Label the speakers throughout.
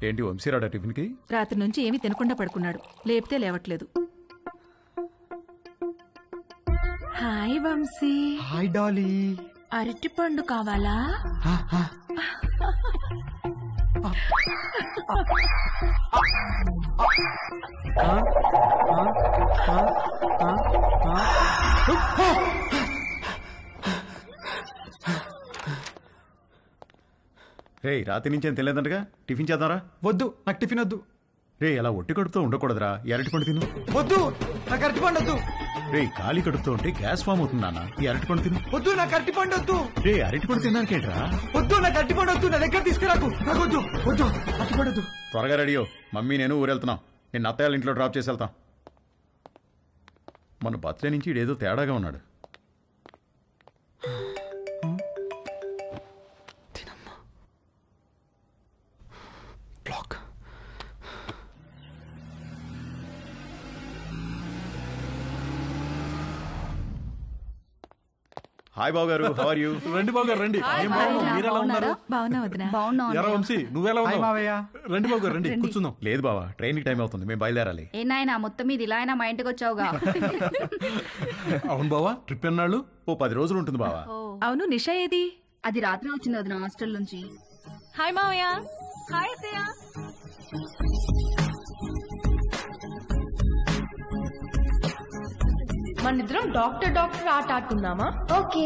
Speaker 1: ఏంటి వంశీరాడా టిఫిన్కి?
Speaker 2: రాత్రి నుంచి ఏమీ తినకుండా పడుకున్నాడు, లేపితే లేవట్లేదు. హాయ్ వంశీ.
Speaker 3: Hi Dolly.
Speaker 2: అరటి పండు కావాలా?
Speaker 1: రే రాత్రి నుంచి ఏం తెలియదంటగా, టిఫిన్ చేద్దారా?
Speaker 3: వద్దు, నాకు టిఫిన్ వద్దు.
Speaker 1: రే అలా ఒట్టి కడుపుతో ఉండకూడదురా, ఈ అరటి పండు తిను.
Speaker 3: వద్దు, నాకు అరటి పండు వద్దు.
Speaker 1: రే ఖాళీ కడుపుతో ఉంటే గ్యాస్ ఫామ్ అవుతుంది నాన్న, ఈ అరటి పండు తిను.
Speaker 3: వద్దు, నాకు అరటి పండు వద్దు.
Speaker 1: రే అరటి పండు తినడానికేంట్రా?
Speaker 3: వద్దు, నాకు అరటి పండు వద్దు, నా దగ్గర తీసుకురాకు. నాకు వద్దు, వద్దు, అరటి పండు వద్దు.
Speaker 1: త్వరగా రెడీ అయ్యో, మమ్మీ నేను ఊరెళ్తున్నాం. నేను అత్తయ్య ఇంట్లో డ్రాప్ చేసి వెళ్తాం. మన బర్త్డే నుంచి ఇడేదో తేడాగా ఉన్నాడు. హాయ్ బాబు గారు, హౌ ఆర్ యు?
Speaker 4: రండి బాబు గారు రండి. వంశీ నువ్వెలా ఉన్నావు? రండి బాబు గారు రండి, కూర్చుందాం.
Speaker 1: లేదు బావా, ట్రైన్ కి టైం అవుతుంది, మేము బయలుదేరాలి.
Speaker 5: ఏ నాయనా మొత్తం మీద ఇలా అయినా మా ఇంటికి వచ్చావుగా?
Speaker 4: అవును బావా, ట్రిప్ ఎన్నాళ్ళు?
Speaker 1: ఓ 10 రోజులు ఉంటుంది బావా.
Speaker 2: అవును, నిషా ఏది?
Speaker 5: అది రాత్రి వచ్చింది వదిన హాస్టల్ నుంచి.
Speaker 2: హాయ్ మావయ్య. హాయ్ అత్తయ్య.
Speaker 6: మనిద్దరం డాక్టర్ ఆట ఆడుకుందామా?
Speaker 7: ఓకే.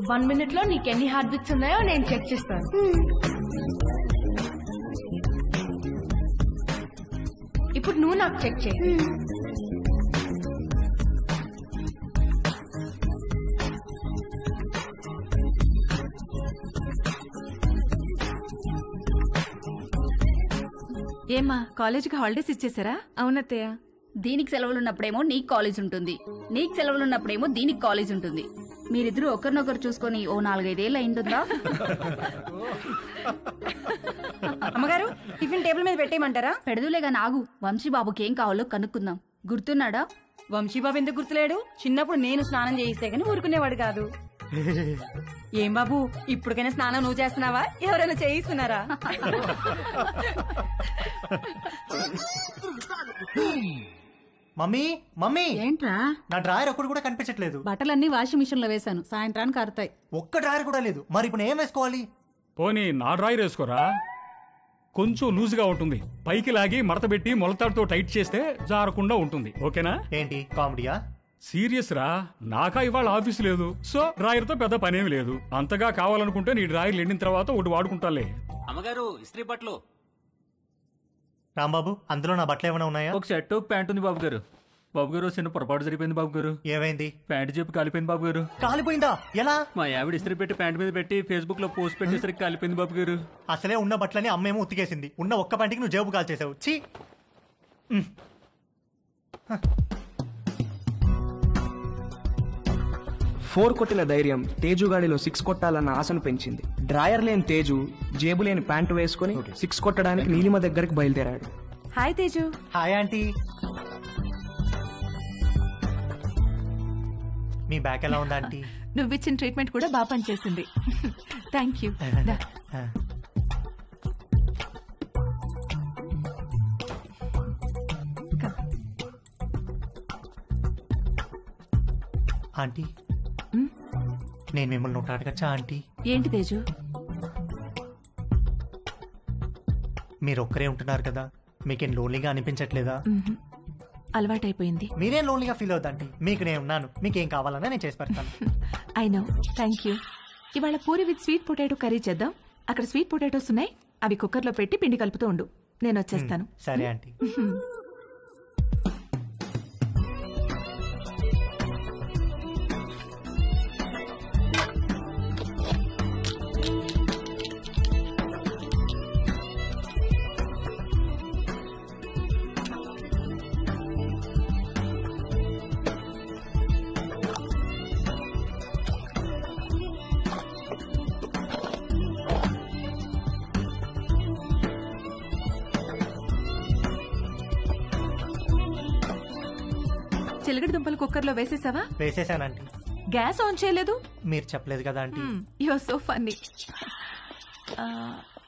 Speaker 6: 1 minute లో నీకు ఎన్ని హార్ట్ బీట్స్ ఉన్నాయో నేను చెక్ చేస్తాను. ఇప్పుడు నువ్వు నాకు చెక్ చేయి.
Speaker 2: ఏమ్మా, కాలేజీకి హాలిడేస్ ఇచ్చేసారా?
Speaker 5: అవునత్తయ్య. దీనికి సెలవులున్నప్పుడేమో నీకు కాలేజ్ ఉంటుంది, నీకు సెలవులున్నప్పుడేమో దీనికి కాలేజ్ ఉంటుంది. మీరిద్దరూ ఒకరినొకరు చూసుకొని ఓ 4-5 ఏళ్ళు అయింటుందా?
Speaker 7: అమ్మగారు, టిఫిన్ టేబుల్ మీద పెట్టేయమంటారా?
Speaker 5: పెడదులేగా నాగు. వంశీబాబుకి ఏం కావాలో కనుక్కుందాం. గుర్తున్నాడా?
Speaker 7: వంశీబాబు ఎందుకు గుర్తులేడు? చిన్నప్పుడు నేను స్నానం చేయిస్తే గానీ ఊరుకునేవాడు కాదు. ఏం బాబు, ఇప్పటికైనా స్నానం నువ్వు చేస్తున్నావా, ఎవరైనా చేయిస్తున్నారా?
Speaker 3: మమ్మీ మమ్మీ,
Speaker 2: ఏంట్రా?
Speaker 3: నా డ్రాయర్ ఒక్కడు కూడా కనిపించట్లేదు.
Speaker 2: బట్టలన్నీ వాషింగ్ మిషన్ లో వేశాను, సాయంత్రానికి ఆరుతాయి.
Speaker 3: ఒక్క డ్రాయర్ కూడా లేదు. మరి ఇప్పుడు ఏం వేసుకోవాలి?
Speaker 4: పోనీ నా డ్రాయర్ వేసుకోరా, కొంచెం లూజ్గా ఉంటుంది. పైకి లాగి మడత పెట్టి మొలతాడుతో టైట్ చేస్తే జారకుండా ఉంటుంది. ఓకేనా?
Speaker 3: ఏంటి కామెడీయా?
Speaker 4: సీరియస్ రా, నాకా ఇవాళ ఆఫీస్ లేదు, సో డ్రాయర్ తో పెద్ద పనేమి లేదు. అంతగా కావాలనుకుంటే నీ డ్రాయర్ ఎండిన తర్వాత ఒకటి వాడుకుంటాలే.
Speaker 8: అమ్మగారు, ఇస్త్రీ బట్టలు.
Speaker 3: రాంబాబు, అందులో నా బట్టలు ఏమైనా ఉన్నాయా?
Speaker 8: ఒక షర్టు ప్యాంట్ ఉంది బాబు గారు. బాబు గారు, చిన్న పొరపాటు జరిగిపోయింది బాబు గారు.
Speaker 3: ఏమైంది?
Speaker 8: ప్యాంట్ చెప్పి కాలిపోయింది బాబు గారు.
Speaker 3: కాలిపోయిందా? ఎలా?
Speaker 8: మా ఆవిడ ఇస్త్రీ పెట్టి ప్యాంట్ మీద పెట్టి ఫేస్బుక్ లో పోస్ట్ పెట్టేసరికి కాలిపోయింది బాబు గారు.
Speaker 3: అసలే ఉన్న బట్టలని అమ్మేమో ఉతికేసింది. ఉన్న ఒక్క ప్యాంటుకి నువ్వు జేబు కాల్చేసావు. ఛీ!
Speaker 9: 4 కొట్టిన ధైర్యం తేజుగాడిలో 6 కొట్టాలన్న ఆశను పెంచింది. డ్రాయర్ లేని తేజు జేబు లేని ప్యాంటు వేసుకుని 6 కొట్టడానికి నీలిమ దగ్గరికి బయలుదేరాడు.
Speaker 2: హాయ్ తేజు.
Speaker 3: Hi aunty. మీ బ్యాక్ ఎలా ఉందా ఆంటీ?
Speaker 2: నువ్విచ్చిన ట్రీట్మెంట్ కూడా బాగా పనిచేసింది. Thank you.
Speaker 3: ఆంటీ, నేను మిమ్మల్ని ఒకటి అడగచ్చా ఆంటీ?
Speaker 2: ఏంటి తేజు?
Speaker 3: మీరు ఒక్కరే ఉంటున్నారు కదా, మీకేం లోన్లీగా అనిపించట్లేదా?
Speaker 2: అలవాటైపోయింది.
Speaker 3: మీరేం లోన్లీగా ఫీల్ అవుతాంటీ, మీకు నేను ఉన్నాను. మీకేం కావాలన్నా నేను చేసి పెడతాను.
Speaker 2: I know, thank you. ఇవాళ puri with sweet potato curry చేద్దాం. అక్కడ స్వీట్ పొటాటోస్ ఉన్నాయి, అవి కుక్కర్లో పెట్టి పిండి కలుపుతూ ఉండు, నేను వచ్చేస్తాను.
Speaker 3: సరే ఆంటీ.
Speaker 2: చిలకడ దుంపలు కుక్కర్లో వేసేసావా?
Speaker 3: వేసేసానంటీ.
Speaker 2: గ్యాస్ ఆన్ చేయలేదు?
Speaker 3: మీరు చెప్పలేదు కదా aunty.
Speaker 2: You are so funny.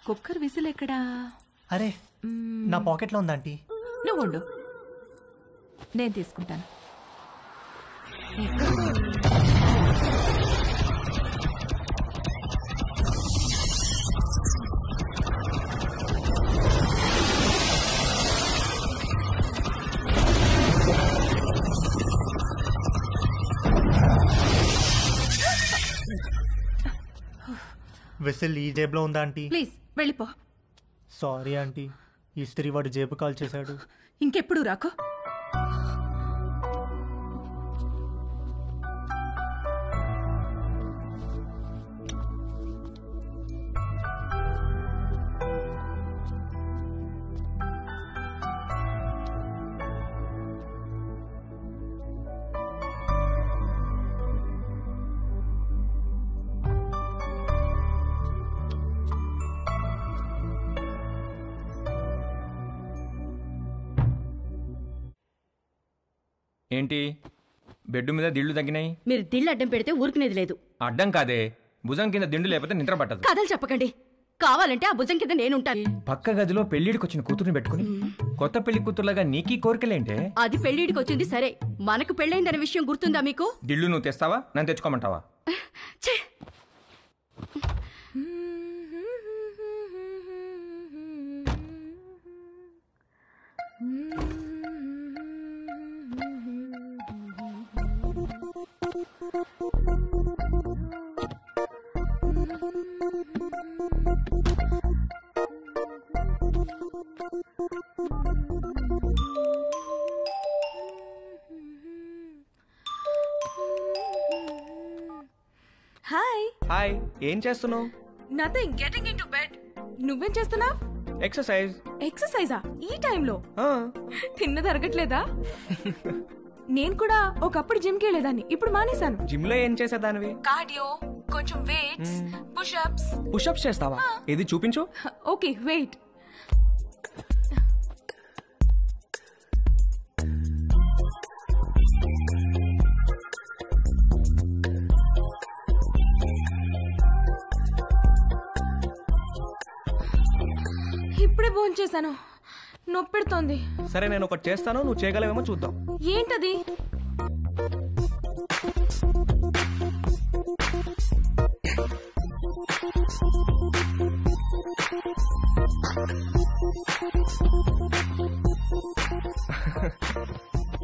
Speaker 2: Cooker whistle ఎక్కడా?
Speaker 3: అరే నా పాకెట్లో ఉంది ఆంటీ.
Speaker 2: నువ్వు ఉండు, నేను తీసుకుంటాను.
Speaker 3: విసిల్ ఈ జేబులో ఉందా ఆంటీ?
Speaker 2: ప్లీజ్ వెళ్ళిపో.
Speaker 3: సారీ ఆంటీ, ఇస్త్రీ వాడు జేబు కాల్ చేశాడు.
Speaker 2: ఇంకెప్పుడు రాకో.
Speaker 10: ఏంటి బెడ్ మీద దిళ్ళు తగ్గినాయి?
Speaker 7: మీరు దిళ్ళు అడ్డం పెడితే ఊరుకునేది లేదు.
Speaker 10: అడ్డం కాదే, భుజం కింద దిండు లేకపోతే నిద్ర పట్టదు.
Speaker 7: కథలు చెప్పకండి, కావాలంటే ఆ భుజం కింద నేనుంటాను.
Speaker 10: పక్క గదిలో పెళ్లిడికి వచ్చిన కూతురుని పెట్టుకుని కొత్త పెళ్లి కూతురులాగా నీకీ కోరికలేంటే?
Speaker 7: అది పెళ్లిడికి వచ్చింది సరే, మనకు పెళ్ళైందనే విషయం గుర్తుందా మీకు?
Speaker 10: దిళ్ళు నువ్వు తెస్తావా, నన్ను తెచ్చుకోమంటావా?
Speaker 7: ఛే!
Speaker 6: హాయ్.
Speaker 9: హాయ్, ఏం చేస్తున్నావు?
Speaker 6: Nothing, getting in to bed. నువ్వేం చేస్తున్నావ్?
Speaker 9: ఎక్సర్సైజ్.
Speaker 6: ఎక్సర్సైజా ఈ టైంలో? తిన్నది అరగట్లేదా? నేను కూడా ఒకప్పుడు జిమ్ కి వెళ్ళేదాన్ని, ఇప్పుడు మానేశాను.
Speaker 9: జిమ్ లో ఏం చేసేదానివి?
Speaker 6: కార్డియో, కొంచెం వెయిట్స్, పుషప్స్.
Speaker 9: పుషప్స్ చేస్తావా? ఏది చూపించు.
Speaker 6: Okay wait. ఇప్పుడే భోంచేశాను, నొప్పెడుతోంది.
Speaker 9: సరే నేను ఒకటి చేస్తాను, నువ్వు చేయగలవేమో చూద్దాం.
Speaker 6: ఏంటది?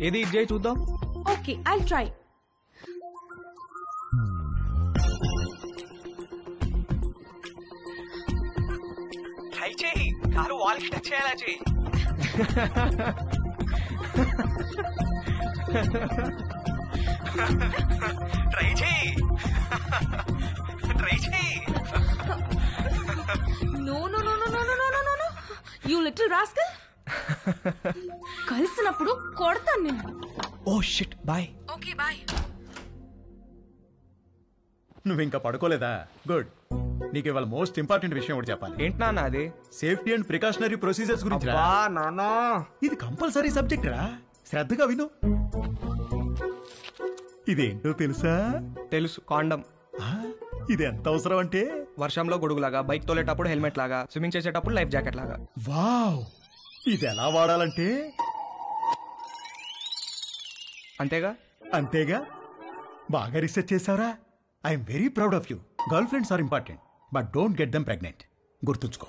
Speaker 9: ఏది ఇది చేయి చూద్దాం.
Speaker 6: Okay I'll try.
Speaker 9: ట్రై చేయి, కారు వాల్కి టచ్ చేయాలా చేయి. ట్రై చేయి, ట్రై చేయి.
Speaker 6: No no no no no no no no no, you little rascal. కలిసినప్పుడు కొడతాను నేను.
Speaker 9: Oh shit, bye.
Speaker 6: Okay bye.
Speaker 1: నువ్వు ఇంకా పడుకోలేదా? గుడ్. నీకు ఇవాళ మోస్ట్ ఇంపార్టెంట్ విషయం ఒకటి చెప్పాలి.
Speaker 9: ఏంటి నాన్న అది?
Speaker 1: సేఫ్టీ అండ్ ప్రికాషనరీ ప్రొసీజర్స్ గురించి రా.
Speaker 9: నానా,
Speaker 1: ఇది కంపల్సరీ సబ్జెక్ట్ రా, శ్రద్ధగా విను. ఇదేంటో తెలుసా?
Speaker 9: తెలుసు, కాండం.
Speaker 1: ఇది ఎంత అవసరం అంటే
Speaker 9: వర్షంలో గొడుగులాగా, బైక్ తోలేటప్పుడు హెల్మెట్ లాగా, స్విమ్మింగ్ చేసేటప్పుడు లైఫ్ జాకెట్ లాగా.
Speaker 1: వావ్, ఇది ఎలా వాడాలంటే
Speaker 9: అంతేగా?
Speaker 1: అంతేగా. బాగా రీసెర్చ్ చేసావురా. I'm very proud of you. Girlfriends are important, but don't get them pregnant. గుర్తుంచుకో.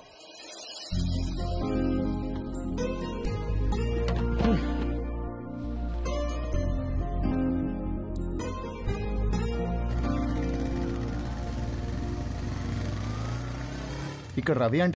Speaker 1: ఇక్కడ రవి అంటే